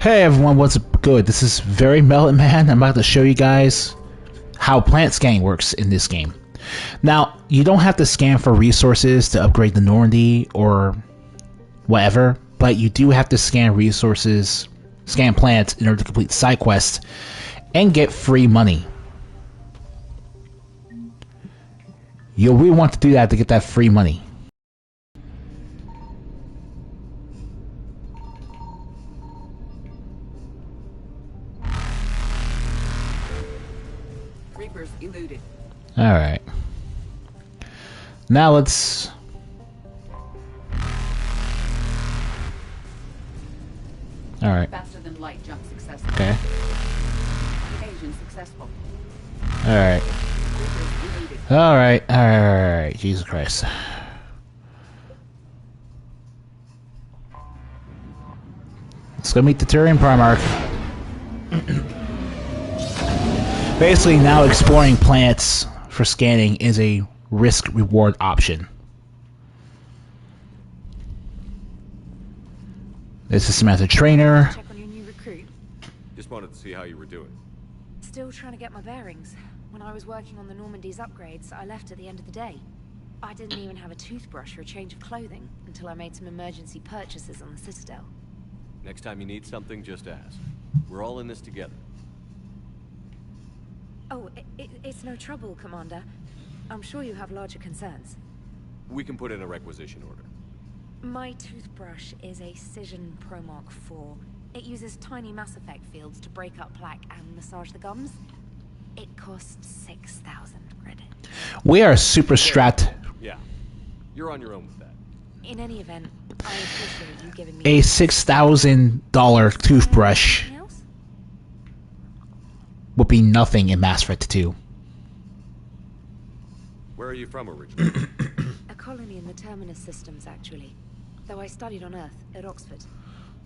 Hey everyone, what's good? This is Very Melon Man. I'm about to show you guys how plant scanning works in this game. Now, you don't have to scan for resources to upgrade the Normandy or whatever, but you do have to scan resources, scan plants in order to complete side quests and get free money. You'll really want to do that to get that free money. Reapers eluded. Alright. Now let's... Alright. Faster than light jump successful. Okay. Evasion successful. Alright. Reapers eluded. Alright. Jesus Christ. Let's go meet the Turian Primarch. Basically, now exploring planets for scanning is a risk-reward option. This is Samantha Trainer. Check on your new recruit. Just wanted to see how you were doing. Still trying to get my bearings. When I was working on the Normandy's upgrades, I left at the end of the day. I didn't even have a toothbrush or a change of clothing until I made some emergency purchases on the Citadel. Next time you need something, just ask. We're all in this together. Oh, it's no trouble, Commander. I'm sure you have larger concerns. We can put in a requisition order. My toothbrush is a Cision Pro Mark IV. It uses tiny Mass Effect fields to break up plaque and massage the gums. It costs 6,000 credit. We are super strapped. Yeah, you're on your own with that. In any event, I appreciate you giving me A $6,000 toothbrush Anything else? would be nothing in Mass Effect 2. Where are you from originally? A colony in the Terminus systems, actually. Though I studied on Earth, at Oxford.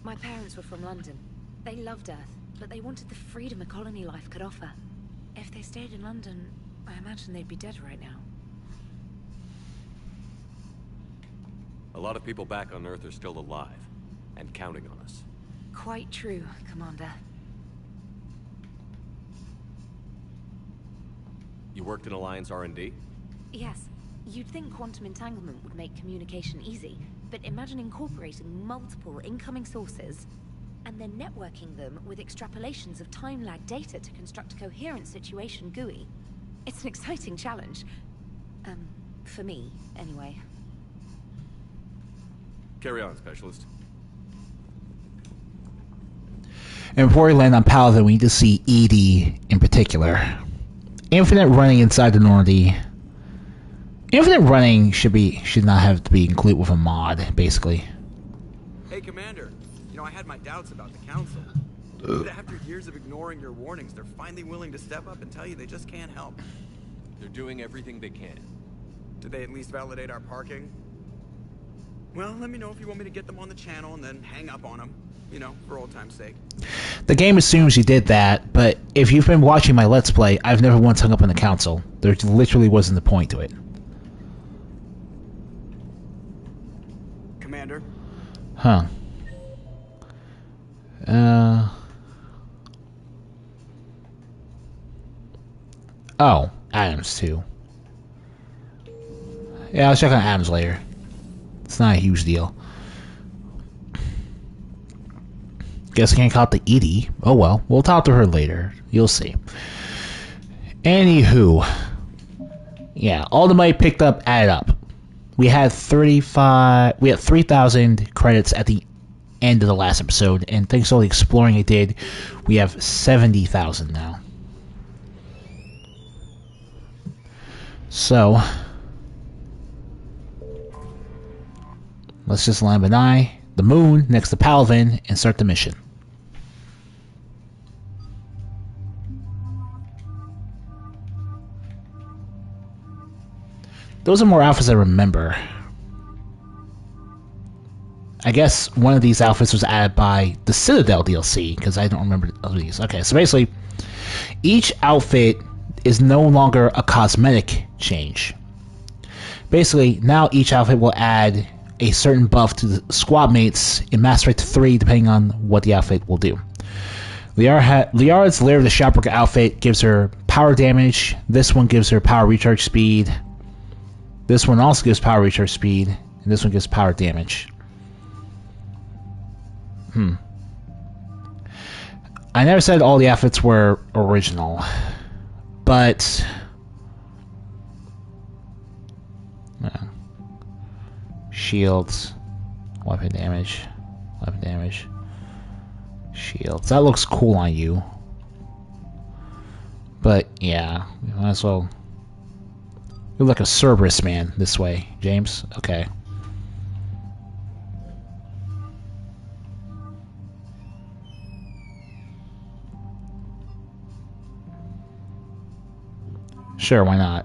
My parents were from London. They loved Earth, but they wanted the freedom a colony life could offer. If they stayed in London, I imagine they'd be dead right now. A lot of people back on Earth are still alive, and counting on us. Quite true, Commander. You worked in Alliance R&D? Yes, you'd think quantum entanglement would make communication easy, but imagine incorporating multiple incoming sources and then networking them with extrapolations of time-lag data to construct a coherent situation GUI. It's an exciting challenge. For me, anyway. Carry on, Specialist. And before we land on Palaven, we need to see Edie in particular. Infinite running inside the Normandy. Infinite running should not have to be included with a mod, basically. Hey, Commander. You know, I had my doubts about the Council. But after years of ignoring your warnings, they're finally willing to step up and tell you they just can't help. They're doing everything they can. Did they at least validate our parking? Well, let me know if you want me to get them on the channel and then hang up on them. You know, for old time's sake. The game assumes you did that, but if you've been watching my Let's Play, I've never once hung up on the Council. There literally wasn't the point to it. Commander? Huh. Oh, Adams too. Yeah, I'll check on Adams later. It's not a huge deal. Guess I can't call it the Edie. Oh well, we'll talk to her later. You'll see. Anywho. Yeah, all the money picked up added up. We had 3,000 credits at the end of the last episode, and thanks to all the exploring I did, we have 70,000 now. So, let's just land by the moon next to Palaven and start the mission. Those are more outfits I remember. I guess one of these outfits was added by the Citadel DLC, because I don't remember these. Okay, so basically, each outfit is no longer a cosmetic change. Basically, now each outfit will add a certain buff to the squad mates in Mass Effect 3 depending on what the outfit will do. Liara's Lair of the Shopworker outfit gives her power damage. This one gives her power recharge speed. This one also gives power recharge speed. And this one gives power damage. I never said all the outfits were original. But... shields. Weapon damage. Weapon damage. Shields. That looks cool on you. But, yeah. We might as well... You look like a Cerberus man this way, James. Okay. Sure, why not?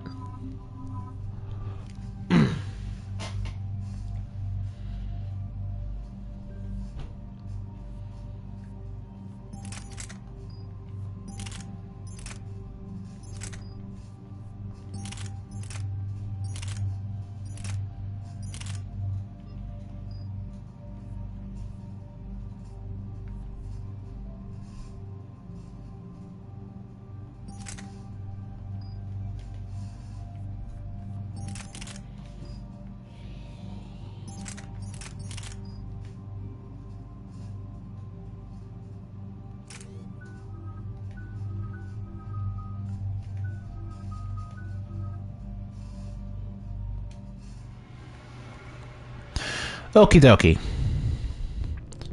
Okie dokie.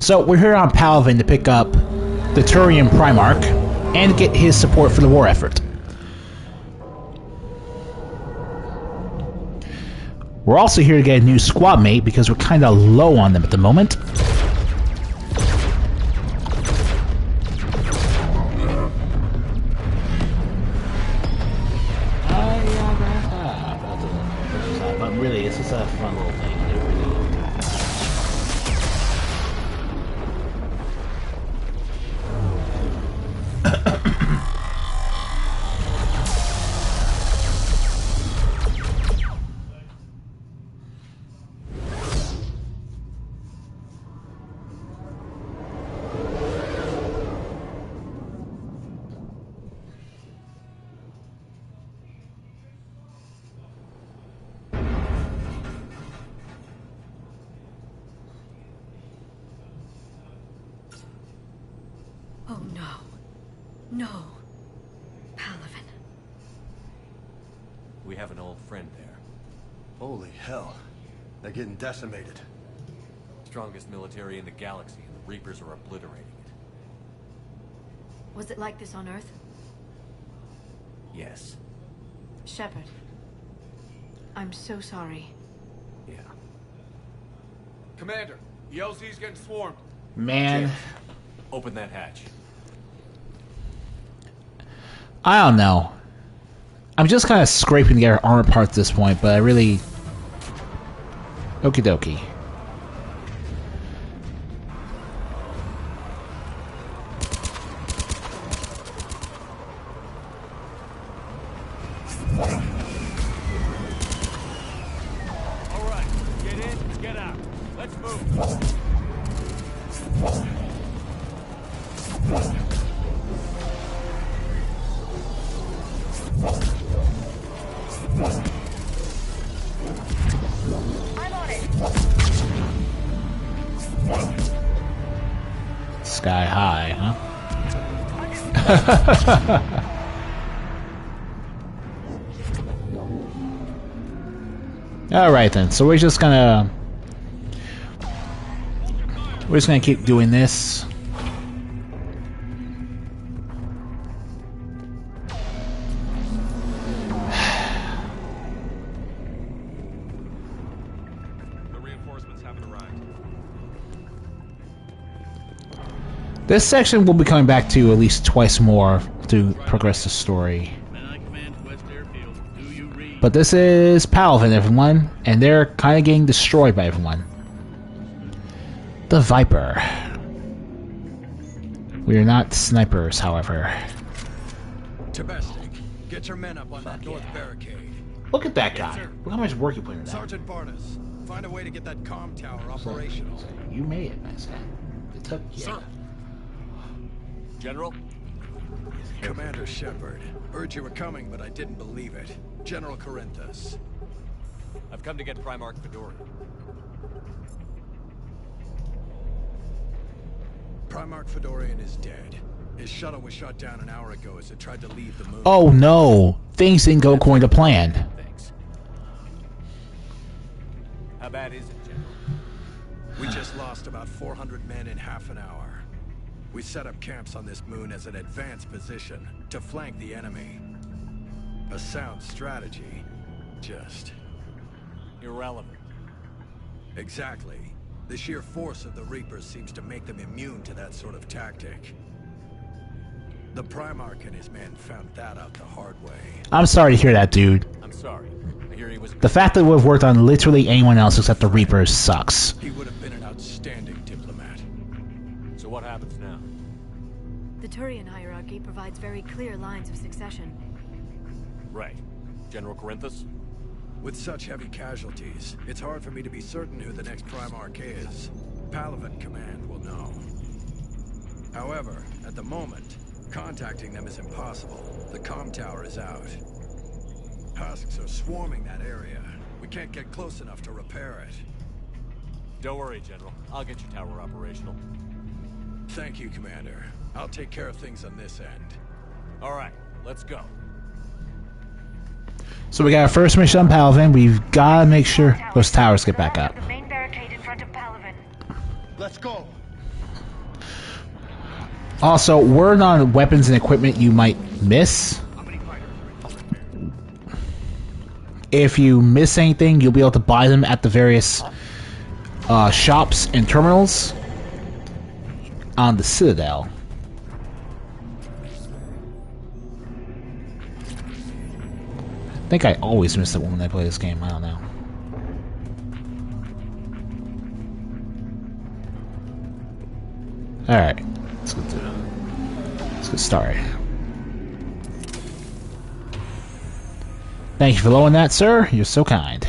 So we're here on Palaven to pick up the Turian Primarch and get his support for the war effort. We're also here to get a new squad mate because we're kind of low on them at the moment. But really, it's just a fun little thing. Oh no. No. Palaven. We have an old friend there. Holy hell. They're getting decimated. Strongest military in the galaxy, and the Reapers are obliterating it. Was it like this on Earth? Yes. Shepard. I'm so sorry. Yeah. Commander, the LZ's getting swarmed. Man, Open that hatch. I don't know. I'm just kind of scraping together armor parts at this point, but I really... Okie dokie. Alright, get in, get out. Let's move. I'm on it. Sky high, huh? Alright then, so we're just gonna keep doing this. The reinforcements haven't arrived. This section we'll be coming back to at least twice more to progress the story. But this is Palaven, everyone, and they're kind of getting destroyed by everyone. The Viper. We are not snipers, however. Tabestic, get your men up on that north barricade. Look at that guy. Look how much work you put in that. Sergeant Barnes, find a way to get that comm tower operational. You made it, nice guy. It took you. Sir. General? Commander Shepard. Heard you were coming, but I didn't believe it. General Corinthus. I've come to get Primarch Fedorian. Primarch Fedorian is dead. His shuttle was shot down an hour ago as it tried to leave the moon. Oh no! Things didn't go according to plan. Thanks. How bad is it, General? We just lost about 400 men in half an hour. We set up camps on this moon as an advanced position to flank the enemy. A sound strategy. Just... Irrelevant. exactly. The sheer force of the Reapers seems to make them immune to that sort of tactic. The Primarch and his men found that out the hard way. I'm sorry to hear that, dude. I'm sorry. I hear he was... The fact that we've worked on literally anyone else except the Reapers sucks. He would have been an outstanding diplomat. So what happens now? The Turian hierarchy provides very clear lines of succession. Right. General Corinthus? With such heavy casualties, it's hard for me to be certain who the next Primarch is. Palaven Command will know. However, at the moment, contacting them is impossible. The comm tower is out. Husks are swarming that area. We can't get close enough to repair it. Don't worry, General. I'll get your tower operational. Thank you, Commander. I'll take care of things on this end. All right, let's go. So we got our first mission on Palaven. We've got to make sure those towers get back up. The main barricade in front of Palaven. Let's go! Also, word on weapons and equipment you might miss. If you miss anything, you'll be able to buy them at the various shops and terminals on the Citadel. I think I always miss it when I play this game. I don't know. Alright, let's get started. Thank you for loaning that, sir. You're so kind.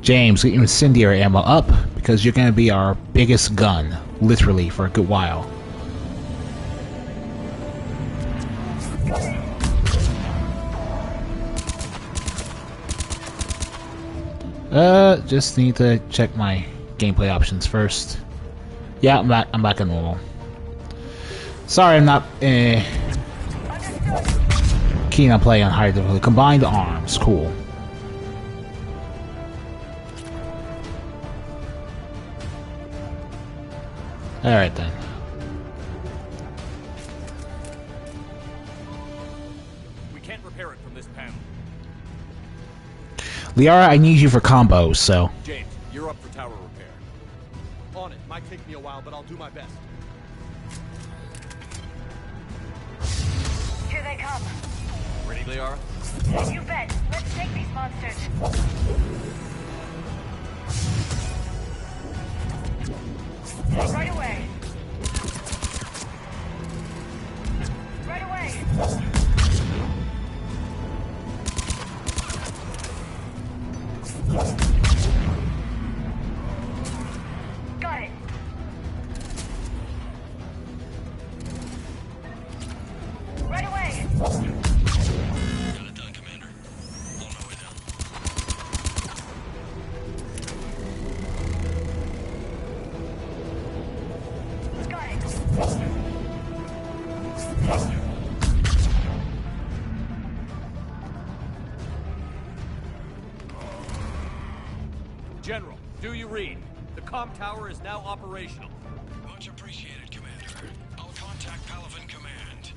James, get your incendiary ammo up, because you're going to be our biggest gun, literally, for a good while. Just need to check my gameplay options first. Yeah, I'm back in normal. Sorry, I'm not keen on playing on higher difficulty. Combined arms, cool. Alright then. We can't repair it from this panel. Liara, I need you for combos, so... James, you're up for tower repair. On it. Might take me a while, but I'll do my best. Here they come. Ready, Liara? You bet. Let's take these monsters. Right away. Right away. Got it. Right away. Got it done, Commander. On my way down. Got it. General, do you read? The comm tower is now operational. Much appreciated, Commander. I'll contact Palaven Command.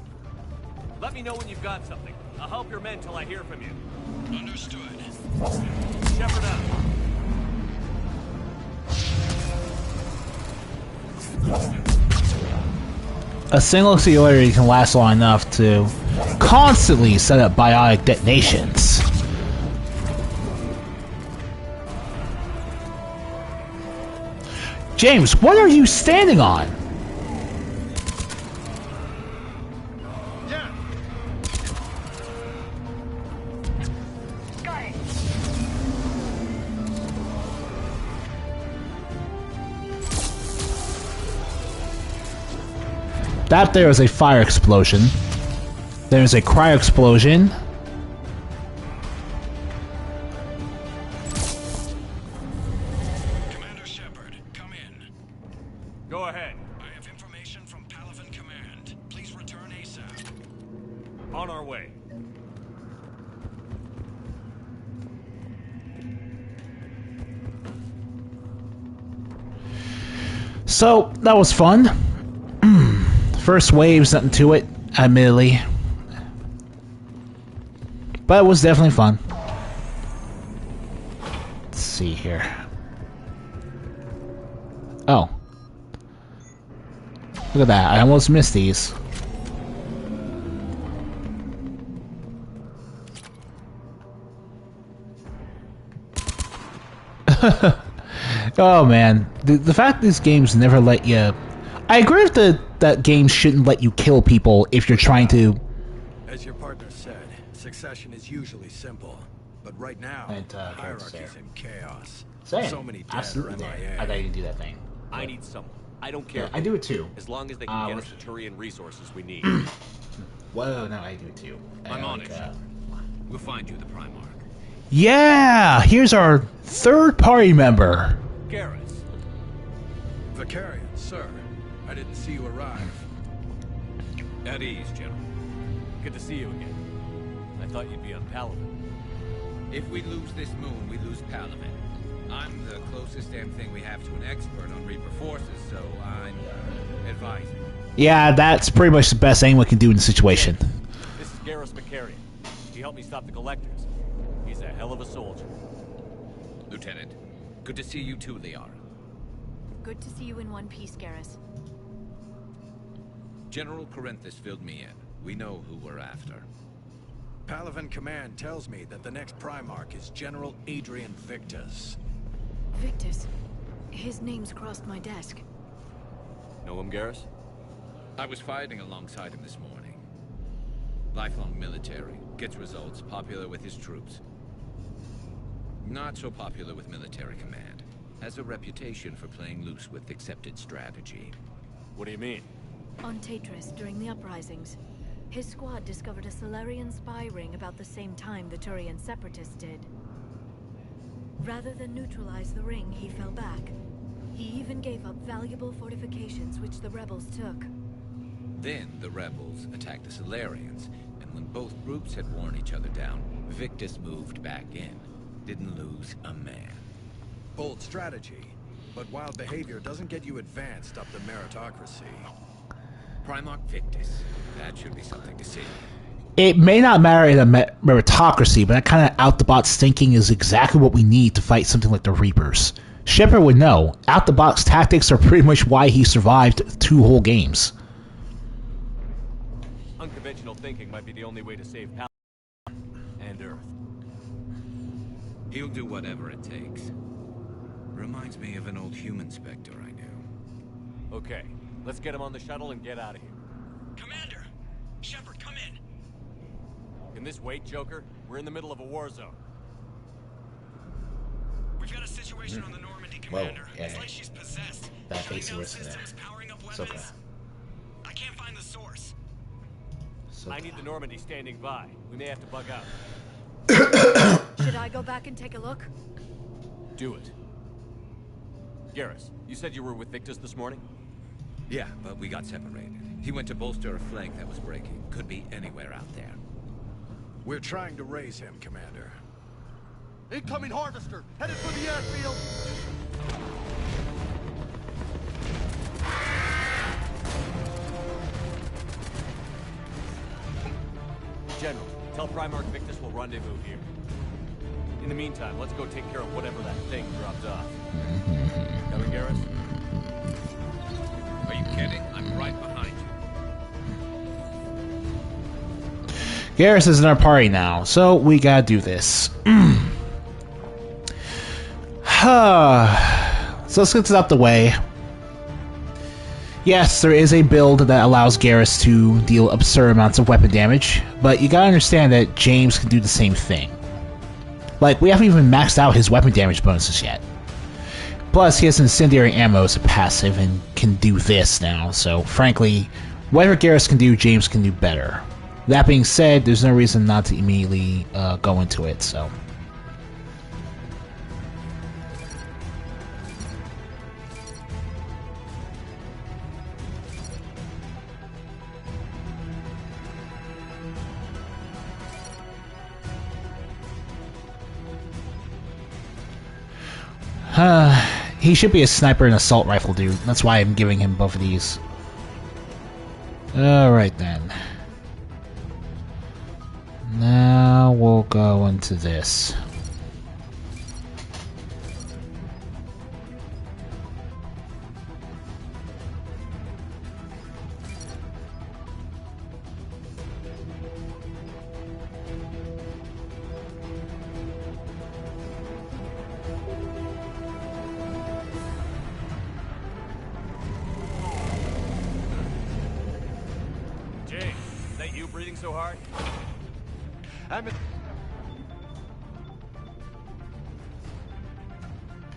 Let me know when you've got something. I'll help your men till I hear from you. Understood. Shepard out. A single singularity can last long enough to constantly set up biotic detonations. James, what are you standing on? That there is a fire explosion. There's a cryo explosion. Commander Shepard, come in. Go ahead. I have information from Palaven Command. Please return ASAP. On our way. So, that was fun. First wave's nothing to it, admittedly. But it was definitely fun. Let's see here. Oh. Look at that, I almost missed these. Oh man, the fact these games never let you... I agree with that games shouldn't let you kill people if you're trying to... As your partner said, succession is usually simple. But right now, And, hierarchy's there. in chaos. Same. So many dead Absolutely are there. MIA. I thought you could do that thing. I need someone. I don't care. Yeah, I do it too. As long as they can get us the Turian resources we need. Whoa, no, I do it too. I'm on it. We'll find you the Primarch. Yeah! Here's our third party member. Garrus. Vicarian, sir. I didn't see you arrive. At ease, General. Good to see you again. I thought you'd be on Palaven. If we lose this moon, we lose Palaven. I'm the closest damn thing we have to an expert on Reaper forces, so I'm advising. Yeah, that's pretty much the best anyone can do in the situation. This is Garrus Vicarian. He helped me stop the Collectors. He's a hell of a soldier. Lieutenant, good to see you too, Liara. Good to see you in one piece, Garrus. General Corinthus filled me in. We know who we're after. Palaven Command tells me that the next Primarch is General Adrian Victus. Victus. His name's crossed my desk. Know him, Garrus? I was fighting alongside him this morning. Lifelong military, gets results, popular with his troops. Not so popular with military command. Has a reputation for playing loose with accepted strategy. What do you mean? On Tatris, during the uprisings, his squad discovered a Solarian spy ring about the same time the Turian separatists did. Rather than neutralize the ring, he fell back. He even gave up valuable fortifications which the rebels took. Then the rebels attacked the Solarians, and when both groups had worn each other down, Victus moved back in. Didn't lose a man. Bold strategy, but wild behavior doesn't get you advanced up the meritocracy. Primarch Victus. That should be something to see. It may not matter in a meritocracy, but that kind of out-the-box thinking is exactly what we need to fight something like the Reapers. Shepard would know. Out-the-box tactics are pretty much why he survived 2 whole games. Unconventional thinking might be the only way to save Palaven and Earth. He'll do whatever it takes. Reminds me of an old human Spectre I knew. Okay, let's get him on the shuttle and get out of here. Commander! Shepard, come in! Can this wait, Joker? We're in the middle of a war zone. We've got a situation on the Normandy, Commander. yeah, It's yeah. like she's possessed. That Shutting makes it down worse than that. systems, powering up It's weapons. okay. I can't find the source. So I need the Normandy standing by. We may have to bug out. Should I go back and take a look? Do it. Garrus, you said you were with Victus this morning? Yeah, but we got separated. He went to bolster a flank that was breaking. Could be anywhere out there. We're trying to raise him, Commander. Incoming harvester, headed for the airfield. General, tell Primarch Victus we'll rendezvous here. In the meantime, let's go take care of whatever that thing dropped off. Coming, Garrus? Are you kidding? I'm right behind you. Garrus is in our party now, so we gotta do this. So let's get this out the way. Yes, there is a build that allows Garrus to deal absurd amounts of weapon damage, but you gotta understand that James can do the same thing. Like, we haven't even maxed out his weapon damage bonuses yet. Plus, he has incendiary ammo as a passive and can do this now, so frankly, Whatever Garrus can do, James can do better. That being said, there's no reason not to immediately go into it, so... he should be a sniper and assault rifle dude. That's why I'm giving him both of these. Alright then. Now we'll go into this. James, is that you breathing so hard?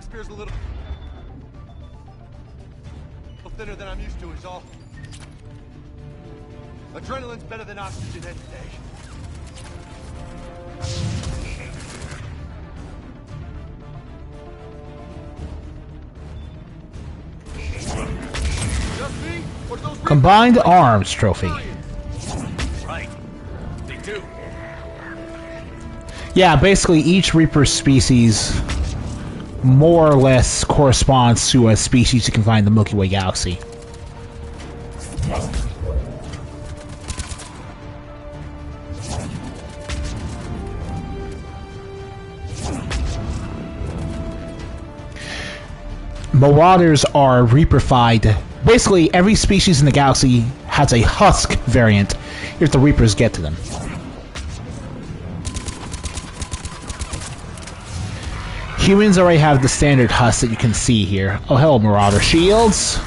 Spear's a little thinner than I'm used to is all. Adrenaline's better than oxygen any day. Just me? Or those Combined Arms Trophy. Right. They do. Yeah, basically each Reaper species more or less corresponds to a species you can find in the Milky Way galaxy. Marauders are Reaper-fied. Basically, every species in the galaxy has a Husk variant if the Reapers get to them. Humans already have the standard Husk that you can see here. Oh, hello, Marauder shields.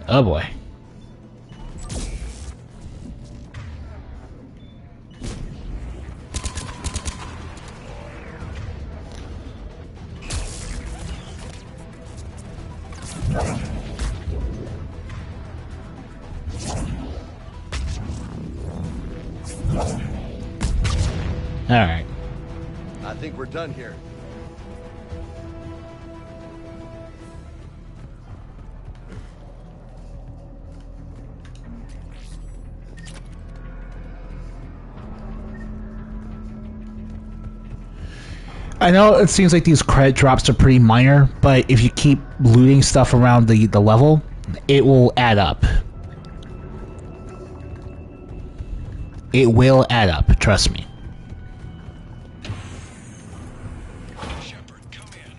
Oh boy. Alright. I think we're done here. I know it seems like these credit drops are pretty minor, but if you keep looting stuff around the level, it will add up. It will add up, trust me. Shepard, come in.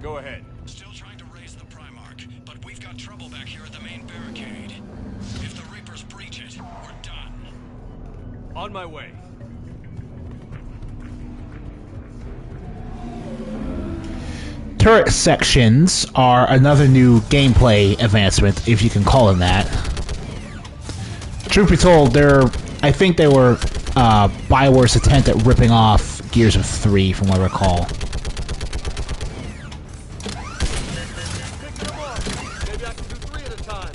Go ahead. Still trying to raise the Primarch, but we've got trouble back here at the main barricade. If the Reapers breach it, we're done. On my way. Turret sections are another new gameplay advancement, if you can call them that. Truth be told, I think they were Bioware's attempt at ripping off Gears of 3, from what I recall. Pick them up. Maybe I can do 3 at a time.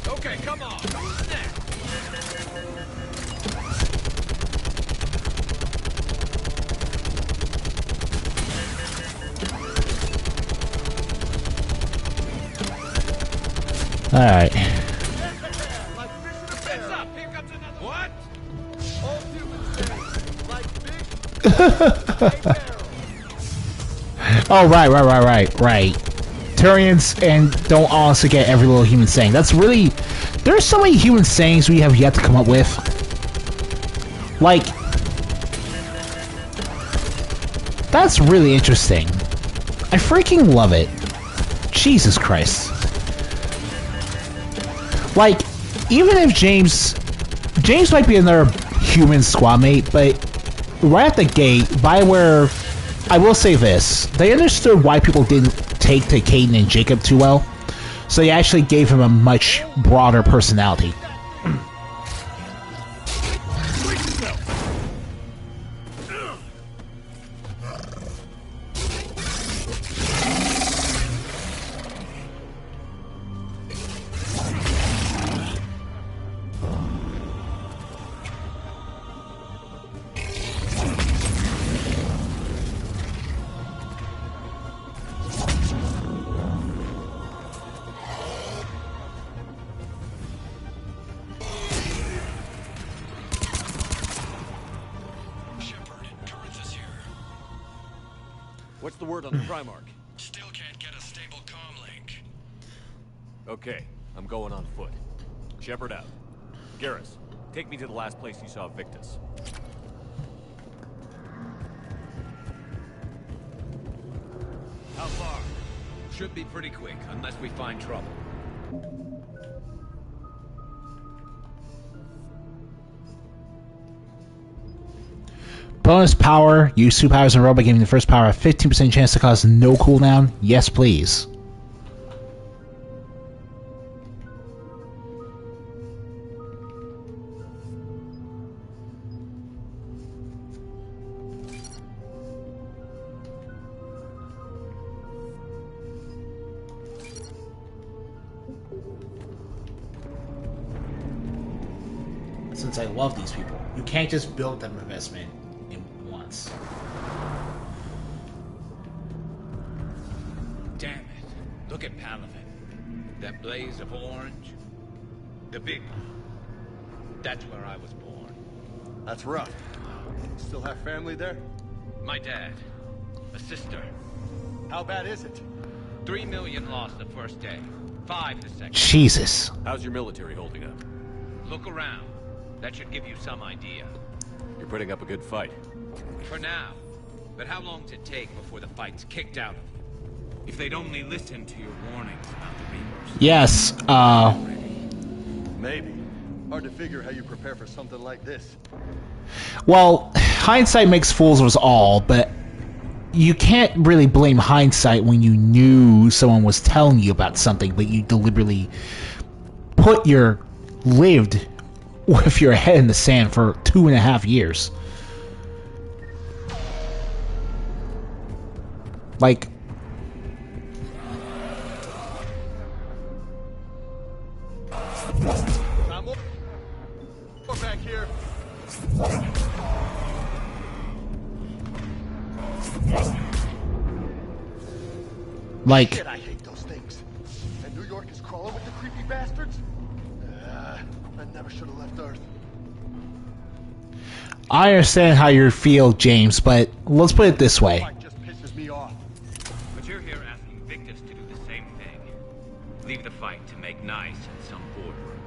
Okay, come on. Who's next? Alright. Like fish in a Heads barrel. up! Here comes another. What? All humans say, like big barrel. Oh, right. Turians and don't honestly get every little human saying. That's really... There's so many human sayings we have yet to come up with. Like... That's really interesting. I freaking love it. Jesus Christ. Like, even if James might be another human squad mate, but right at the gate, Bioware, I will say this, they understood why people didn't take to Caden and Jacob too well, so they actually gave him a much broader personality. What's the word on the Primarch? Still can't get a stable comm link. Okay, I'm going on foot. Shepard out. Garrus, take me to the last place you saw Victus. How far? Should be pretty quick, unless we find trouble. Bonus power. Use 2 powers in a row by giving the first power a 15% chance to cause no cooldown. Yes, please. Since I love these people, you can't just build them investment in once. Damn it. Look at Palaven. That blaze of orange. The big one. That's where I was born. That's rough. Still have family there? My dad. A sister. How bad is it? 3 million lost the first day. 5 the second. Jesus. How's your military holding up? Look around. That should give you some idea. You're putting up a good fight. For now. But how long does it take before the fight's kicked out of you? If they'd only listen to your warnings about the Reapers. Yes, Maybe. Hard to figure how you prepare for something like this. well, hindsight makes fools of us all, but you can't really blame hindsight when you knew someone was telling you about something, but you deliberately lived with your head in the sand for 2.5 years. Like, Not more back here. like, Shit, I hate those things. And New York is crawling with the creepy bastards? I never should have left Earth. I understand how you feel, James, but let's put it this way. Fight just pisses me off. But you're here asking Victus to do the same thing. Leave the fight to make nice in some boardroom.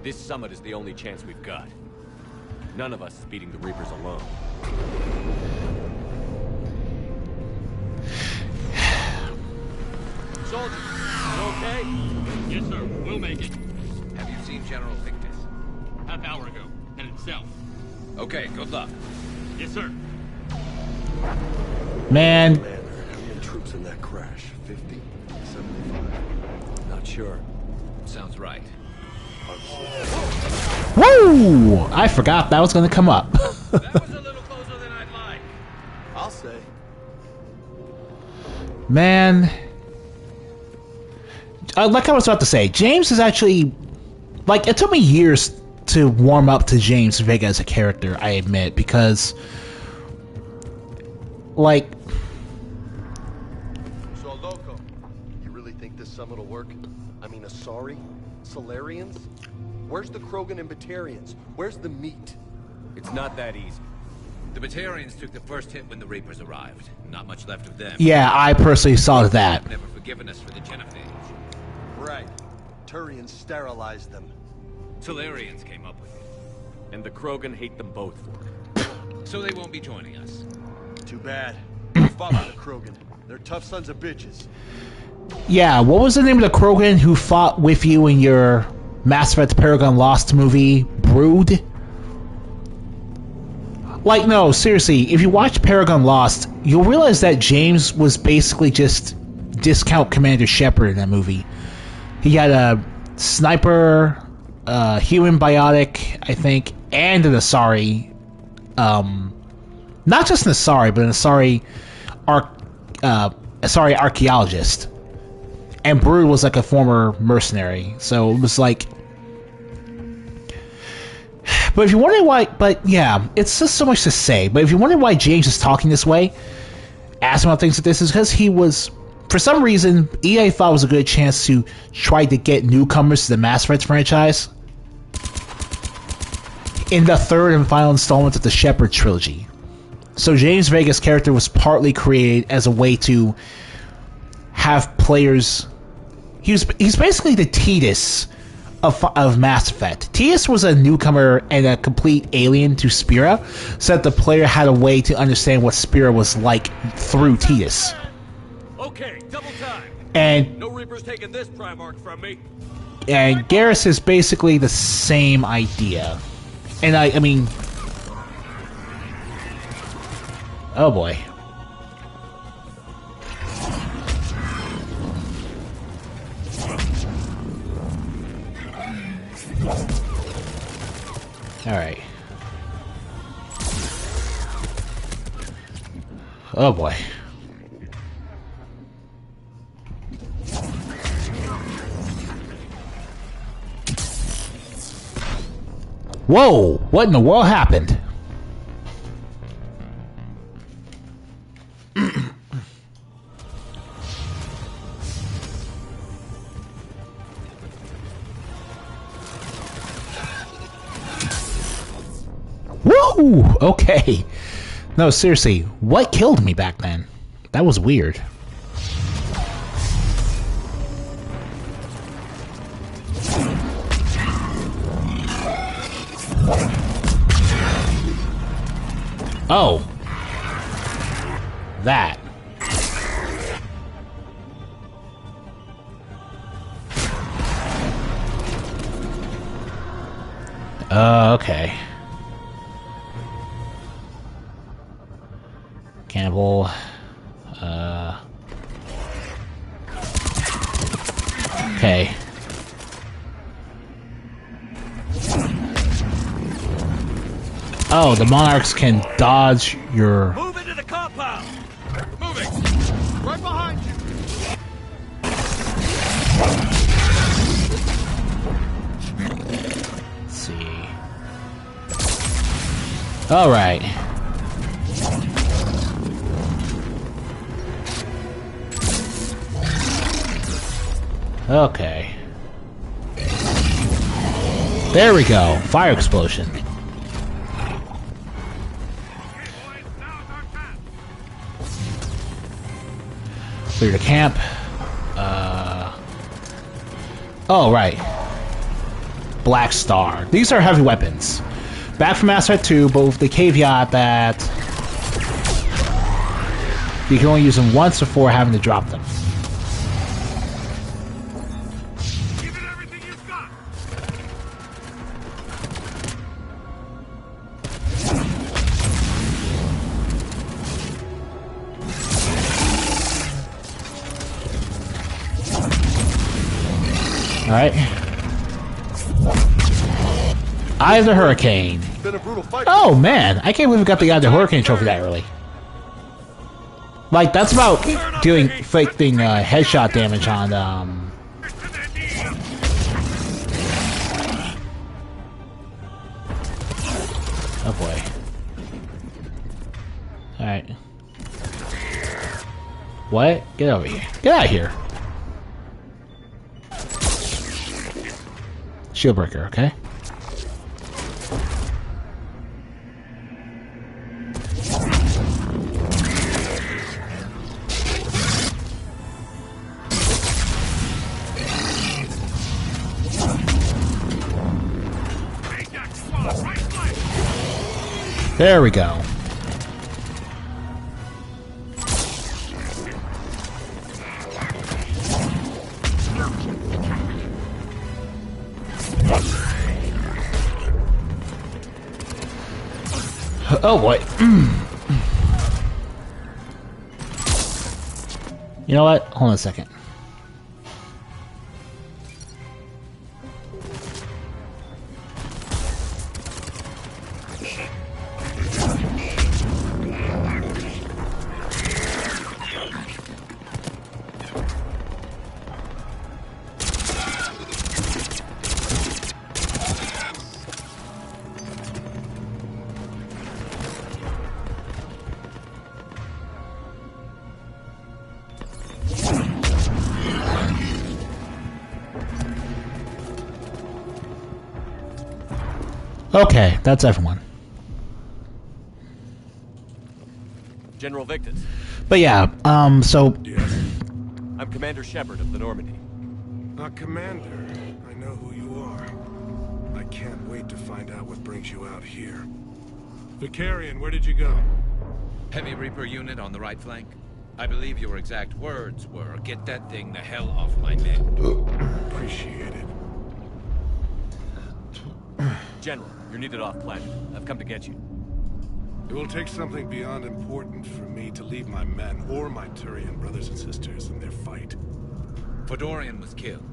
This summit is the only chance we've got. None of us is beating the Reapers alone. Soldiers, you okay? Yes, sir. We'll make it. Have you seen General Victus? Half hour ago. Headed south. Okay, good luck. Yes, sir. Man, Commander, how many troops in that crash? 50? 75? Not sure. Sounds right. woo! I forgot that was going to come up. That was a little closer than I'd like. I'll say. Man, like I was about to say, James is actually, like, it took me years to warm up to James Vega as a character, I admit, because, like, So, Loco, you really think this summit will work? I mean, Asari? Solarians? Where's the Krogan and Batarians? Where's the meat? It's not that easy. The Batarians took the first hit when the Reapers arrived. Not much left of them. yeah, I personally saw that. Never forgiven us for the genophage. Right. Turians sterilized them. Solarians came up with it. And the Krogan hate them both for it. So they won't be joining us. Too bad. We fought with the Krogan. They're tough sons of bitches. Yeah, what was the name of the Krogan who fought with you in your Mass Effect Paragon Lost movie, Brood? Like, no, seriously, if you watch Paragon Lost, you'll realize that James was basically just discount Commander Shepard in that movie. He had a sniper, human biotic, I think, and an Asari. Not just an Asari, but an Asari archaeologist. And Brood was like a former mercenary, so it was like... But if you're wondering why... But yeah, it's just so much to say. But if you're wondering why James is talking this way, asking about things like this, is because he was... For some reason, EA thought it was a good chance to try to get newcomers to the Mass Effect franchise in the third and final installment of the Shepard trilogy. So James Vega's character was partly created as a way to have players... He's basically the Tidus of Mass Effect. Tidus was a newcomer and a complete alien to Spira, so that the player had a way to understand what Spira was like through Tidus. Okay, double time. And No Reaper's taking this Primarch from me. and Garrus is basically the same idea. And I mean... Oh boy. Alright. Oh boy. Whoa! What in the world happened? Woo! Okay. No, seriously, what killed me back then? That was weird. Oh. That. Okay. Cannibal. Okay. Oh, the monarchs can dodge your... Move into the compound! Moving! Right behind you! Let's see. Alright. Okay. There we go. Fire explosion. Clear the camp. Oh, right. Black Star. These are heavy weapons. Back from Mass Effect 2, but with the caveat that you can only use them once before having to drop them. Give it everything you've got. Alright. Eye of the Hurricane. Been a brutal fight. Oh man, I can't believe we got the Eye of the Hurricane trophy that early. Like, that's about doing inflicting headshot damage on, Oh boy. Alright. What? Get over here. Get out of here. Shield breaker, okay? There we go. Oh boy. You know what? Hold on a second. Okay, that's everyone. General Victus, But yeah, so I'm Commander Shepard of the Normandy. Commander, I know who you are. I can't wait to find out what brings you out here. Vicarian, where did you go? Heavy Reaper unit on the right flank. I believe your exact words were, "Get that thing the hell off my men." Appreciate it. General, you're needed off planet. I've come to get you. It will take something beyond important for me to leave my men or my Turian brothers and sisters in their fight. Fedorian was killed.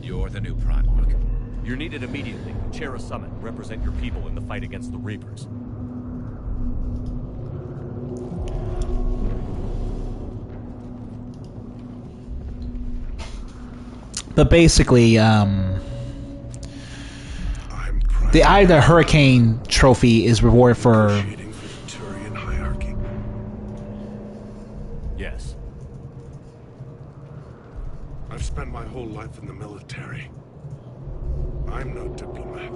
You're the new Primarch. You're needed immediately. Chair a summit. Represent your people in the fight against the Reapers. but basically, the Eye of the Hurricane trophy is rewarded for. Negotiating for the Turian hierarchy. Yes. I've spent my whole life in the military. I'm no diplomat.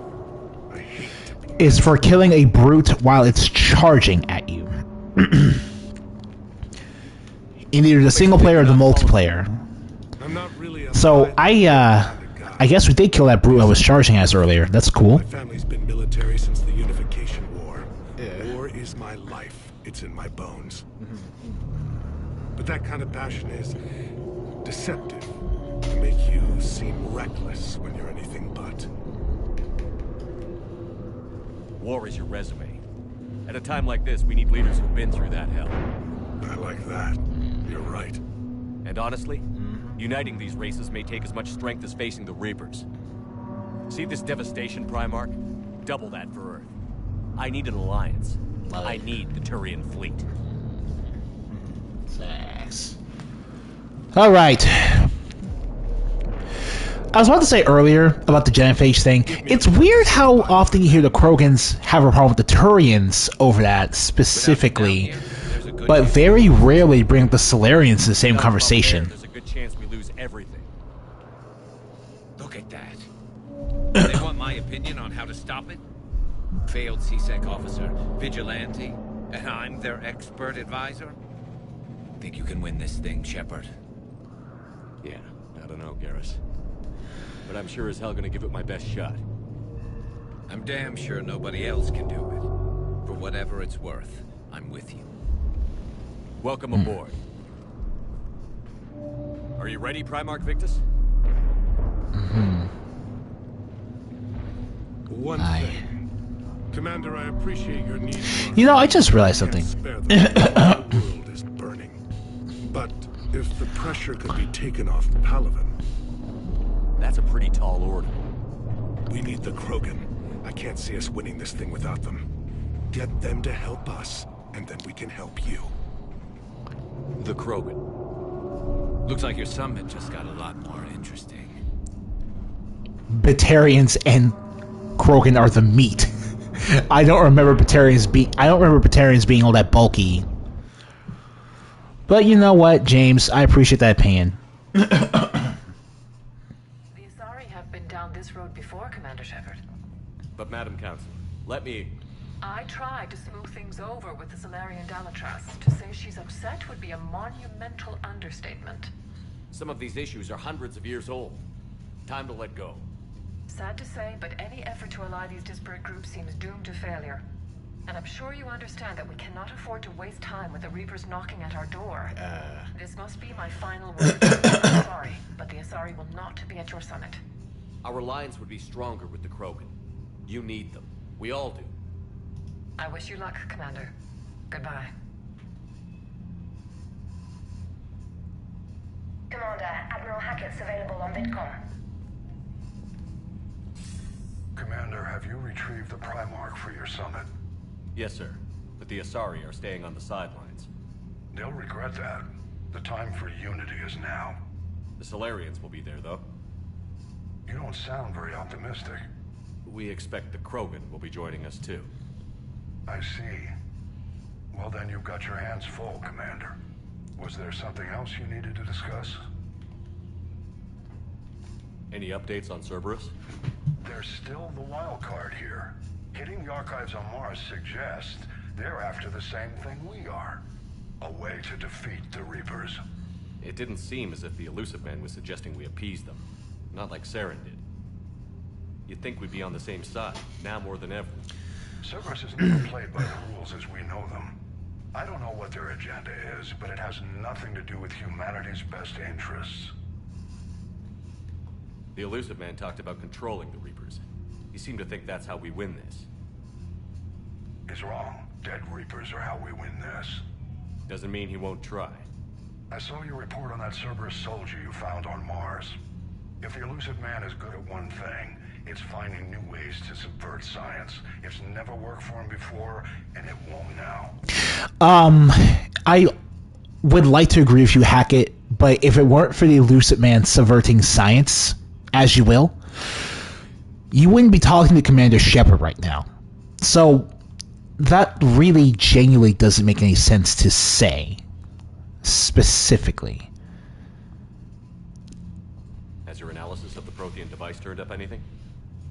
I hate diplomats. Is for killing a brute while it's charging at you. In either the single player or the multiplayer. I'm not really a So I guess we did kill that brute I was charging as earlier. That's cool. My family's been military since the Unification War. War is my life. It's in my bones. But that kind of passion is deceptive. To make you seem reckless when you're anything but. War is your resume. At a time like this, we need leaders who've been through that hell. I like that. You're right. And honestly, uniting these races may take as much strength as facing the Reapers. See this devastation, Primarch? Double that for Earth. I need an alliance. I need the Turian fleet. Thanks. All right. I was about to say earlier about the genophage thing. It's weird how often you hear the Krogans have a problem with the Turians over that specifically, but very rarely bring up the Solarians in the same conversation. There's a good chance we lose everything. Look at that. They want my opinion on how to stop it? Failed CSEC officer, vigilante, and I'm their expert advisor? Think you can win this thing, Shepard? Yeah, I don't know, Garrus. But I'm sure as hell gonna give it my best shot. I'm damn sure nobody else can do it. For whatever it's worth, I'm with you. Welcome aboard. Are you ready, Primarch Victus? One thing. Commander, I appreciate your need for... You know, I just realized Can't something. spare them. The world is burning. But if the pressure could be taken off Palaven... That's a pretty tall order. We need the Krogan. I can't see us winning this thing without them. Get them to help us, and then we can help you. The Krogan. Looks like your summit just got a lot more interesting. Batarians and Krogan are the meat. I don't remember Batarians being all that bulky. But you know what, James? I appreciate that opinion. The Asari have been down this road before, Commander Shepard. But Madam Counselor, let me... I tried to smooth things over with the Solarian Dalatras. To say she's upset would be a monumental understatement. Some of these issues are hundreds of years old. Time to let go. Sad to say, but any effort to ally these disparate groups seems doomed to failure. And I'm sure you understand that we cannot afford to waste time with the Reapers knocking at our door. This must be my final word. I'm sorry, but the Asari will not be at your summit. Our alliance would be stronger with the Krogan. You need them. We all do. I wish you luck, Commander. Goodbye. Commander, Admiral Hackett's available on Vidcom. Commander, have you retrieved the Primarch for your summit? Yes, sir. But the Asari are staying on the sidelines. They'll regret that. The time for unity is now. The Solarians will be there, though. You don't sound very optimistic. We expect the Krogan will be joining us, too. I see. Well, then you've got your hands full, Commander. Was there something else you needed to discuss? Any updates on Cerberus? There's still the wild card here. Hitting the archives on Mars suggests they're after the same thing we are. A way to defeat the Reapers. It didn't seem as if the Elusive Man was suggesting we appease them. Not like Saren did. You'd think we'd be on the same side, now more than ever. Cerberus has never played by the rules as we know them. I don't know what their agenda is, but it has nothing to do with humanity's best interests. The Elusive Man talked about controlling the Reapers. He seemed to think that's how we win this. He's wrong. Dead Reapers are how we win this. Doesn't mean he won't try. I saw your report on that Cerberus soldier you found on Mars. If the Elusive Man is good at one thing, it's finding new ways to subvert science. It's never worked for him before, and it won't now. I would like to agree with you, Hackett, but if it weren't for the Elusive Man subverting science, as you will, you wouldn't be talking to Commander Shepard right now. So, that really genuinely doesn't make any sense to say, specifically. Has your analysis of the Prothean device turned up anything?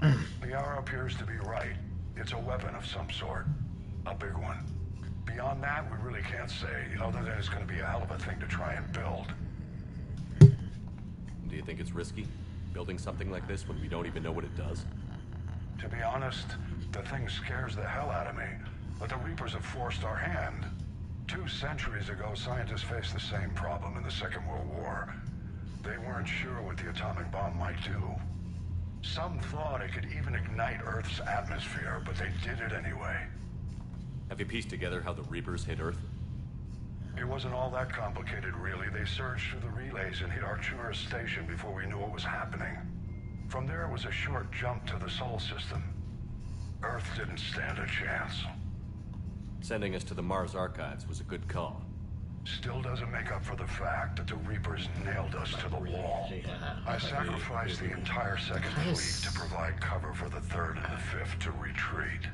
The hour appears to be right. It's a weapon of some sort. A big one. Beyond that, we really can't say, other than it's going to be a hell of a thing to try and build. Do you think it's risky, building something like this when we don't even know what it does? To be honest, the thing scares the hell out of me. But the Reapers have forced our hand. 2 centuries ago, scientists faced the same problem in the Second World War. They weren't sure what the atomic bomb might do. Some thought it could even ignite Earth's atmosphere, but they did it anyway. Have you pieced together how the Reapers hit Earth? It wasn't all that complicated, really. They surged through the relays and hit Arcturus station before we knew what was happening. From there, it was a short jump to the Sol system. Earth didn't stand a chance. Sending us to the Mars archives was a good call. Still doesn't make up for the fact that the Reapers nailed us to the wall. I sacrificed the entire Second Fleet to provide cover for the Third and the Fifth to retreat.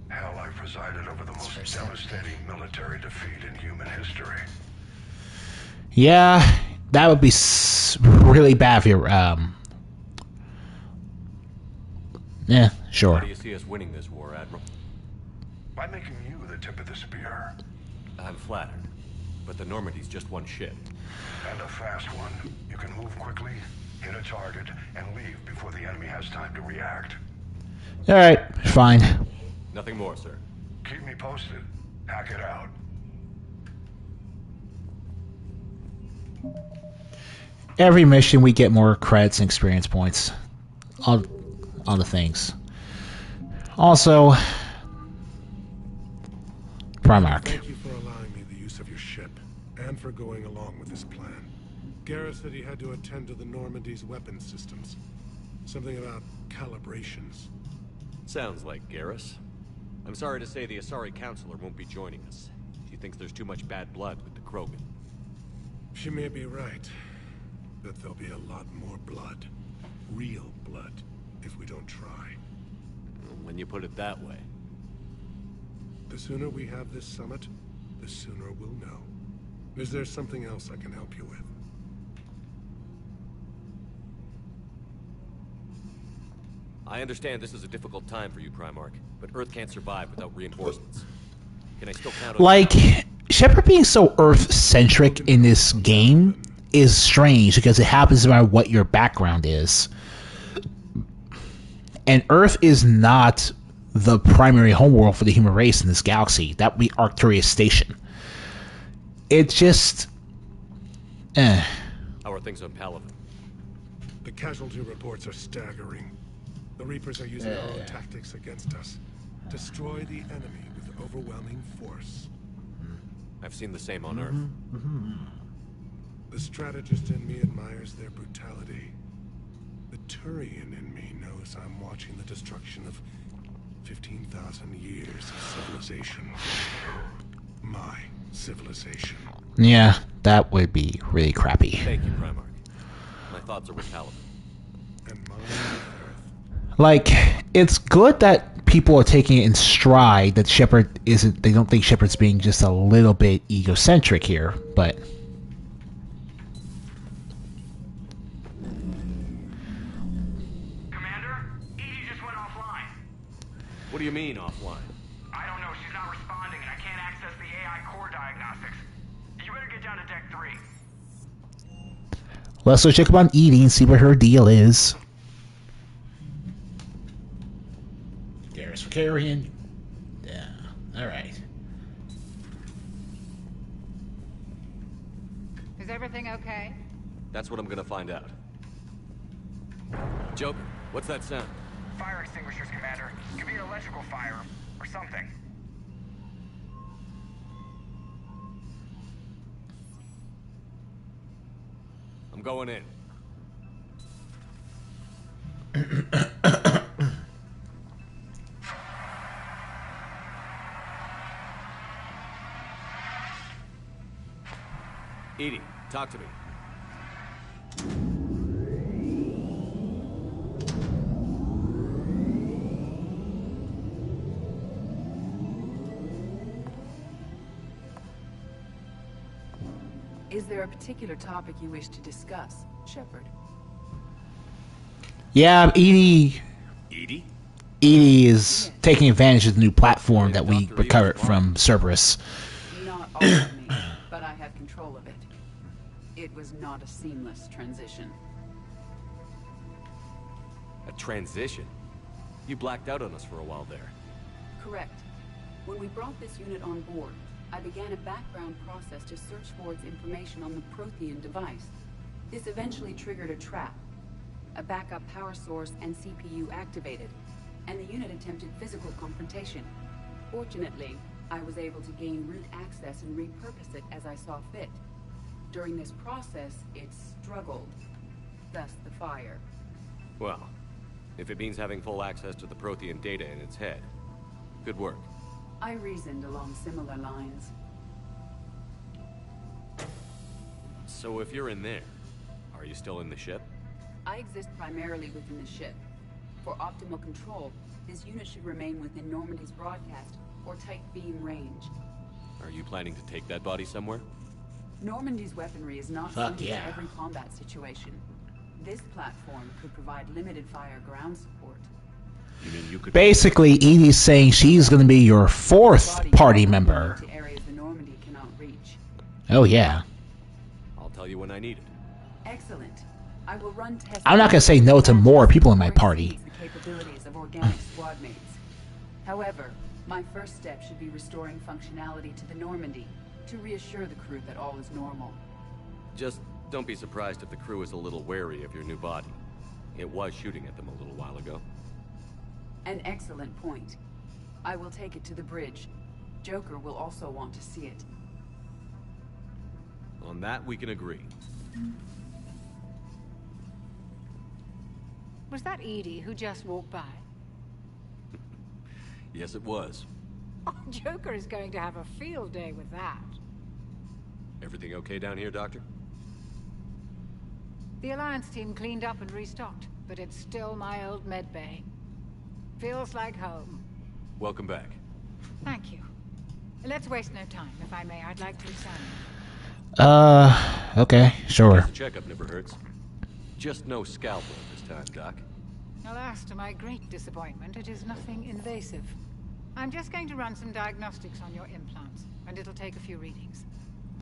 Hell, I presided over the most devastating military defeat in human history. Yeah, that would be really bad for your, yeah, sure. How do you see us winning this war, Admiral? By making you the tip of the spear. I'm flattered. But the Normandy's just one ship. And a fast one. You can move quickly, hit a target, and leave before the enemy has time to react. Alright, fine. Nothing more, sir. Keep me posted. Hack it out. Every mission we get more credits and experience points. All the things. Also, Primarch. Thank you for allowing me the use of your ship, and for going along with this plan. Garrus said he had to attend to the Normandy's weapon systems. Something about calibrations. Sounds like Garrus. I'm sorry to say the Asari Counselor won't be joining us. She thinks there's too much bad blood with the Krogan. She may be right, but there'll be a lot more blood. Real blood, if we don't try. When you put it that way. The sooner we have this summit, the sooner we'll know. Is there something else I can help you with? I understand this is a difficult time for you, Primarch, but Earth can't survive without reinforcements. Can I still count on Like, Shepard being so Earth-centric in this game is strange because it happens no matter what your background is. And Earth is not the primary homeworld for the human race in this galaxy. That would be Arcturus Station. It's just... How are things on Palaven? The casualty reports are staggering. The Reapers are using our own tactics against us. Destroy the enemy with overwhelming force. I've seen the same on Earth. The strategist in me admires their brutality. The Turian in me knows I'm watching the destruction of 15,000 years of civilization. My civilization. Yeah, that would be really crappy. Thank you, Primarch. My thoughts are with Palaven. And mine with Earth. Like, it's good that people are taking it in stride that Shepard isn't. They don't think Shepard's being just a little bit egocentric here, but. Commander, Edie just went offline. What do you mean, offline? I don't know, she's not responding and I can't access the AI core diagnostics. You better get down to deck 3. Let's go check up on Edie and see what her deal is. There's for carrying. Yeah, alright. Is everything okay? That's what I'm gonna find out. Joker, what's that sound? Fire extinguishers, Commander. Could be an electrical fire or something. I'm going in. Edie, talk to me. Is there a particular topic you wish to discuss, Shepard? Yeah, Edie Edie? Edie is taking advantage of the new platform that we recovered from Cerberus. Not all of me, but I have control of it. It was not a seamless transition. A transition? You blacked out on us for a while there. Correct. When we brought this unit on board, I began a background process to search for its information on the Prothean device. This eventually triggered a trap. A backup power source and CPU activated, and the unit attempted physical confrontation. Fortunately, I was able to gain root access and repurpose it as I saw fit. During this process, it struggled. Thus the fire. Well, if it means having full access to the Prothean data in its head, good work. I reasoned along similar lines. So if you're in there, are you still in the ship? I exist primarily within the ship. For optimal control, this unit should remain within Normandy's broadcast or tight beam range. Are you planning to take that body somewhere? Normandy's weaponry is not Fuck suited yeah. to every combat situation. This platform could provide limited fire ground support. You mean you could... Basically, Edie's saying she's going to be your fourth party member. To areas the Normandy cannot reach. Oh, yeah. I'll tell you when I need it. Excellent. I will run tests. I'm not going to say no to more people in my party. The capabilities of organic squad mates. However, my first step should be restoring functionality to the Normandy to reassure the crew that all is normal. Just don't be surprised if the crew is a little wary of your new body. It was shooting at them a little while ago. An excellent point. I will take it to the bridge. Joker will also want to see it. On that, we can agree. Was that Edie who just walked by? Yes, it was. Oh, Joker is going to have a field day with that. Everything okay down here, Doctor? The Alliance team cleaned up and restocked, but it's still my old med bay. Feels like home. Welcome back. Thank you. Let's waste no time. If I may, I'd like to examine. Okay, sure. The checkup never hurts. Just no scalpel this time, Doc. Alas, to my great disappointment, it is nothing invasive. I'm just going to run some diagnostics on your implants, and it'll take a few readings.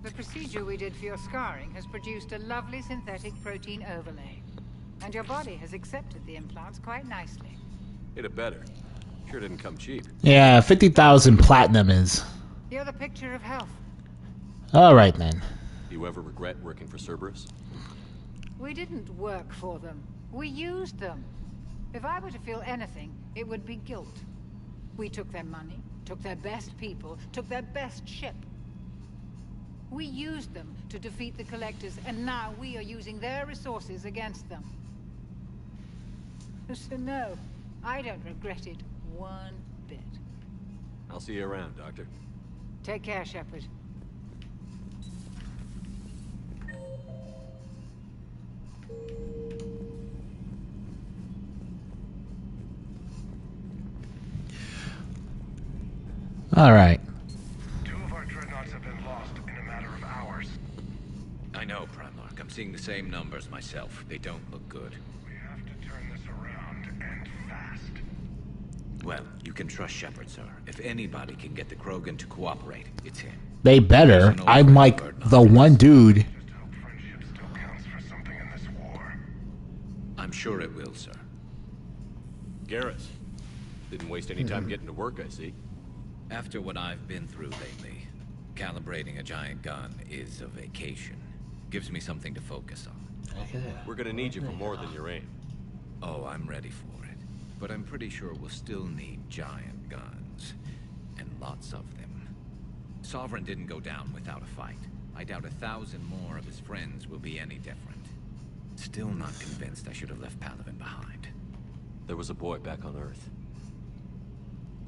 The procedure we did for your scarring has produced a lovely synthetic protein overlay, and your body has accepted the implants quite nicely. Hit it better. Sure didn't come cheap. Yeah, 50,000 platinum is... You're the picture of health. Alright, then. Do you ever regret working for Cerberus? We didn't work for them. We used them. If I were to feel anything, it would be guilt. We took their money, took their best people, took their best ship. We used them to defeat the Collectors, and now we are using their resources against them. So no, I don't regret it one bit. I'll see you around, Doctor. Take care, Shepard. All right. 2 of our dreadnoughts have been lost in a matter of hours. I know, Primarch. I'm seeing the same numbers myself. They don't look good. We have to turn this around, and fast. Well, you can trust Shepard, sir. If anybody can get the Krogan to cooperate, it's him. They better. I'm like the one dude. Just hope friendship still counts for something in this war. I'm sure it will, sir. Garrus. Didn't waste any time getting to work, I see. After what I've been through lately, calibrating a giant gun is a vacation. Gives me something to focus on. We're gonna need you for more than your aim. Oh, I'm ready for it. But I'm pretty sure we'll still need giant guns. And lots of them. Sovereign didn't go down without a fight. I doubt 1,000 more of his friends will be any different. Still not convinced I should have left Palaven behind. There was a boy back on Earth.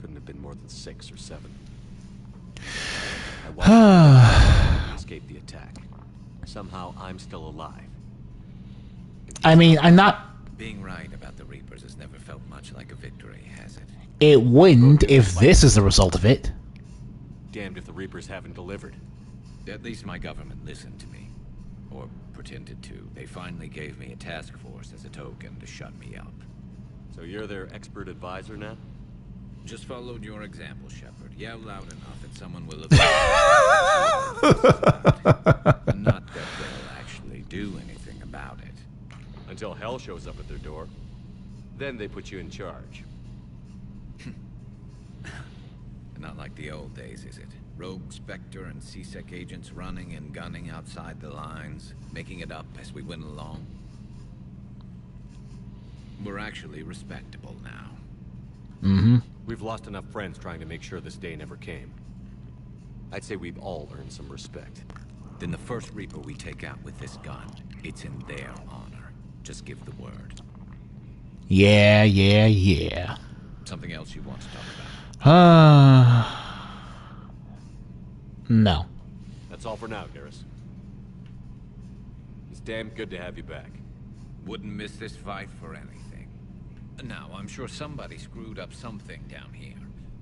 Couldn't have been more than 6 or 7. I watched him escape the attack. Somehow I'm still alive. I mean, I'm not... Being right about the Reapers has never felt much like a victory, has it? It wouldn't if this is the result of it. Damned if the Reapers haven't delivered. At least my government listened to me. Or pretended to. They finally gave me a task force as a token to shut me up. So you're their expert advisor now? Just followed your example, Shepard. Yell loud enough and someone will not that they'll actually do anything about it. Until hell shows up at their door. Then they put you in charge. Not like the old days, is it? Rogue Spectre and C-Sec agents running and gunning outside the lines, making it up as we went along. We're actually respectable now. Mm-hmm. We've lost enough friends trying to make sure this day never came. I'd say we've all earned some respect. Then the first Reaper we take out with this gun, it's in their honor. Just give the word. Yeah. Something else you want to talk about? No. That's all for now, Garrus. It's damn good to have you back. Wouldn't miss this fight for anything. Now, I'm sure somebody screwed up something down here.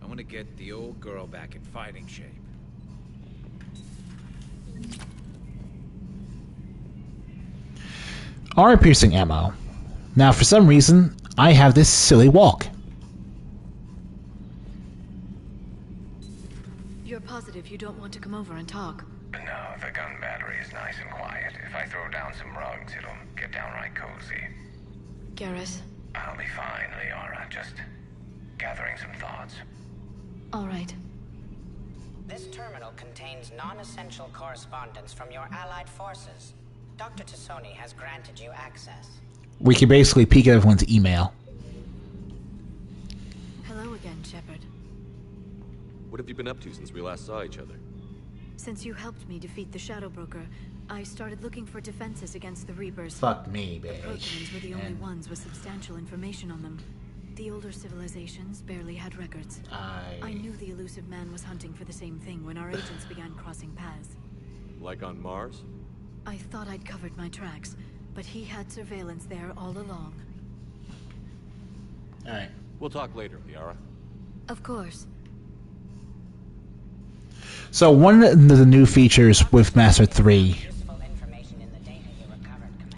I want to get the old girl back in fighting shape. Armor-piercing ammo. Now, for some reason, I have this silly walk. You're positive you don't want to come over and talk? No, the gun battery is nice and quiet. If I throw down some rugs, it'll get downright cozy. Garrus? I'll be fine, Liara. Just gathering some thoughts. All right. This terminal contains non-essential correspondence from your allied forces. Dr. Tassoni has granted you access. We can basically peek at everyone's email. Hello again, Shepard. What have you been up to since we last saw each other? Since you helped me defeat the Shadow Broker, I started looking for defenses against the Reapers. Fuck me, The bitch. Protheans were the only ones with substantial information on them. The older civilizations barely had records. I knew the elusive man was hunting for the same thing when our agents began crossing paths. Like on Mars? I thought I'd covered my tracks, but he had surveillance there all along. Alright. We'll talk later, Liara. Of course. So one of the new features with Master 3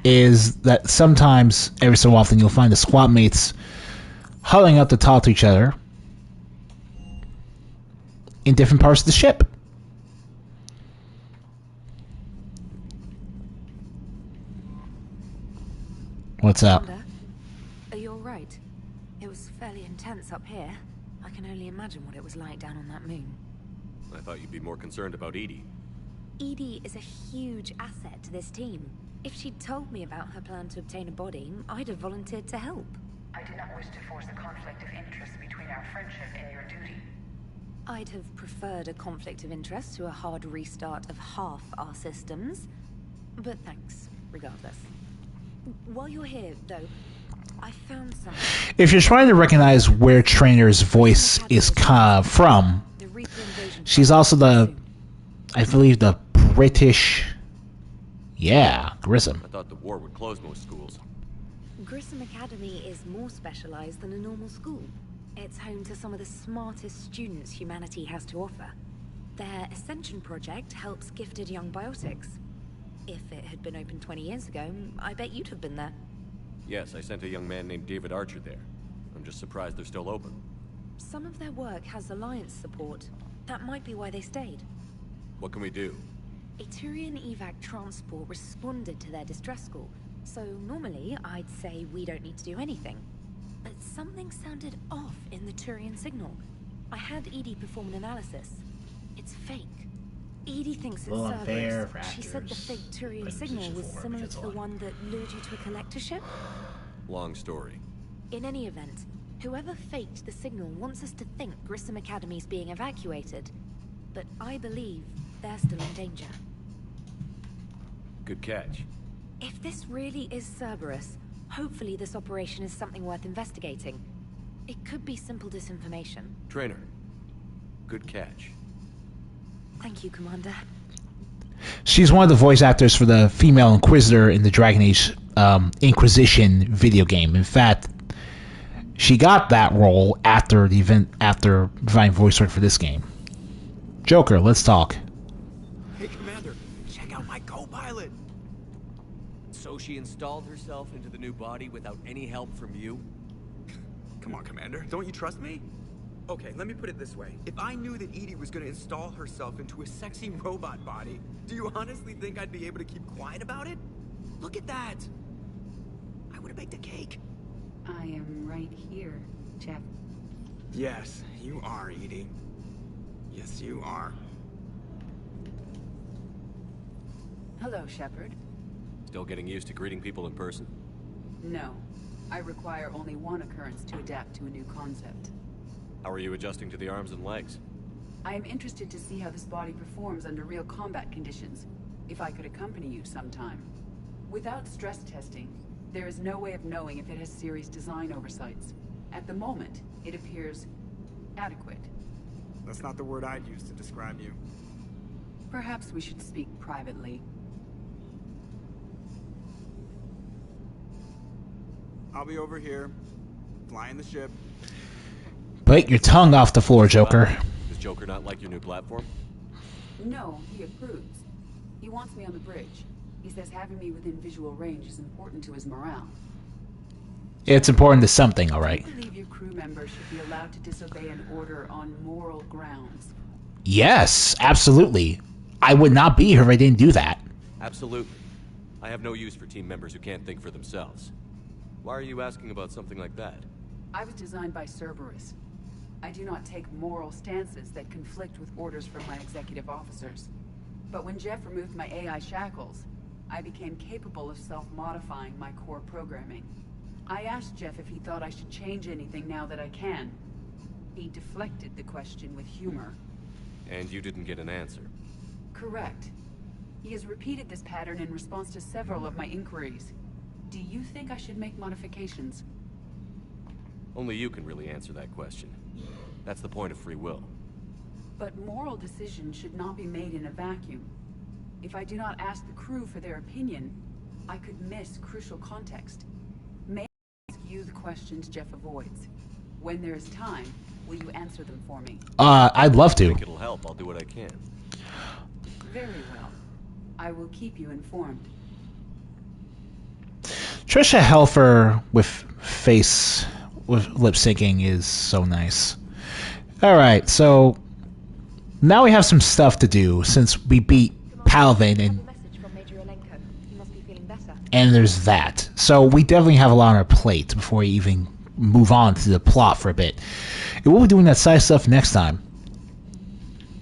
is that sometimes, every so often, you'll find the squad mates huddling up to talk to each other in different parts of the ship. What's up? Are you alright? It was fairly intense up here. I can only imagine what it was like down on that moon. I thought you'd be more concerned about Edie. Edie is a huge asset to this team. If she'd told me about her plan to obtain a body, I'd have volunteered to help. I do not wish to force a conflict of interest between our friendship and your duty. I'd have preferred a conflict of interest to a hard restart of half our systems. But thanks, regardless. While you're here, though, I found something. If you're trying to recognize where Trainer's voice is from, she's also I believe, the British... Yeah, Grissom. I thought the war would close most schools. Grissom Academy is more specialized than a normal school. It's home to some of the smartest students humanity has to offer. Their Ascension project helps gifted young biotics. If it had been open 20 years ago, I bet you'd have been there. Yes, I sent a young man named David Archer there. I'm just surprised they're still open. Some of their work has Alliance support. That might be why they stayed. What can we do? A Turian evac transport responded to their distress call, so normally I'd say we don't need to do anything. But something sounded off in the Turian signal. I had Edie perform an analysis. It's fake. Edie thinks it's Cerberus. She said the fake Turian signal was similar to the one that lured you to a collector ship. Long story. In any event, whoever faked the signal wants us to think Grissom Academy's being evacuated. But I believe they're still in danger. Good catch. If this really is Cerberus, hopefully this operation is something worth investigating. It could be simple disinformation. Trainer. Good catch. Thank you, Commander. She's one of the voice actors for the female Inquisitor in the Dragon Age Inquisition video game. In fact, she got that role after the event, after providing voice work for this game. Joker, let's talk. Hey, Commander, check out my co-pilot. So she installed herself into the new body without any help from you? Come on, Commander, don't you trust me? Okay, let me put it this way. If I knew that Edie was gonna install herself into a sexy robot body, do you honestly think I'd be able to keep quiet about it? Look at that! I would've baked a cake. I am right here, Jeff. Yes, you are, Edie. Yes, you are. Hello, Shepard. Still getting used to greeting people in person? No. I require only one occurrence to adapt to a new concept. How are you adjusting to the arms and legs? I am interested to see how this body performs under real combat conditions. If I could accompany you sometime. Without stress testing, there is no way of knowing if it has serious design oversights. At the moment, it appears adequate. That's not the word I'd use to describe you. Perhaps we should speak privately. I'll be over here, flying the ship. Bite your tongue off the floor, Joker. Does Joker not like your new platform? No, he approves. He wants me on the bridge. He says having me within visual range is important to his morale. It's important to something, alright. I believe your crew members should be allowed to disobey an order on moral grounds. Yes, absolutely. I would not be here if I didn't do that. Absolutely. I have no use for team members who can't think for themselves. Why are you asking about something like that? I was designed by Cerberus. I do not take moral stances that conflict with orders from my executive officers. But when Jeff removed my AI shackles, I became capable of self-modifying my core programming. I asked Jeff if he thought I should change anything now that I can. He deflected the question with humor. And you didn't get an answer? Correct. He has repeated this pattern in response to several of my inquiries. Do you think I should make modifications? Only you can really answer that question. That's the point of free will. But moral decisions should not be made in a vacuum. If I do not ask the crew for their opinion, I could miss crucial context. May I ask you the questions Jeff avoids? When there is time, will you answer them for me? I'd love to. I think it'll help. I'll do what I can. Very well. I will keep you informed. Trisha Helfer with lip syncing is so nice. Alright, so now we have some stuff to do since we beat Palaven and there's that. So we definitely have a lot on our plate before we even move on to the plot for a bit. And we'll be doing that side stuff next time.